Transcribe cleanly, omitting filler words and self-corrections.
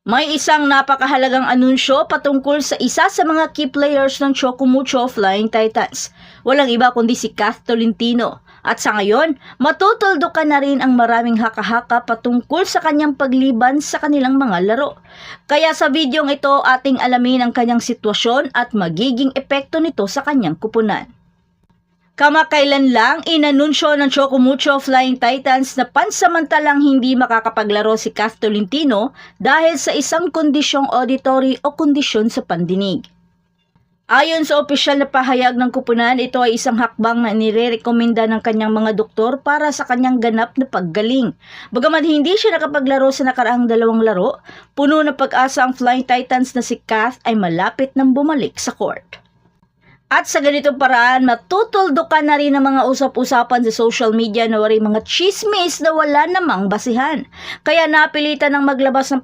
May isang napakahalagang anunsyo patungkol sa isa sa mga key players ng Chocumucho Flying Titans. Walang iba kundi si Kath Tolentino. At sa ngayon, matutuldukan na rin ang maraming haka-haka patungkol sa kanyang pagliban sa kanilang mga laro. Kaya sa videong ito, ating alamin ang kanyang sitwasyon at magiging epekto nito sa kanyang kupunan. Kamakailan lang, inanunsyo ng Chocumucho Flying Titans na pansamantalang hindi makakapaglaro si Kath Tolentino dahil sa isang kondisyong auditory o kondisyon sa pandinig. Ayon sa opisyal na pahayag ng kupunan, ito ay isang hakbang na inirekomenda ng kanyang mga doktor para sa kanyang ganap na paggaling. Bagamat hindi siya nakapaglaro sa nakaraang 2 laro, puno ng pag-asa ang Flying Titans na si Kath ay malapit nang bumalik sa court. At sa ganitong paraan, matutuldukan na rin ang mga usap-usapan sa social media na waring mga chismis na wala namang basihan. Kaya napilitan ng maglabas ng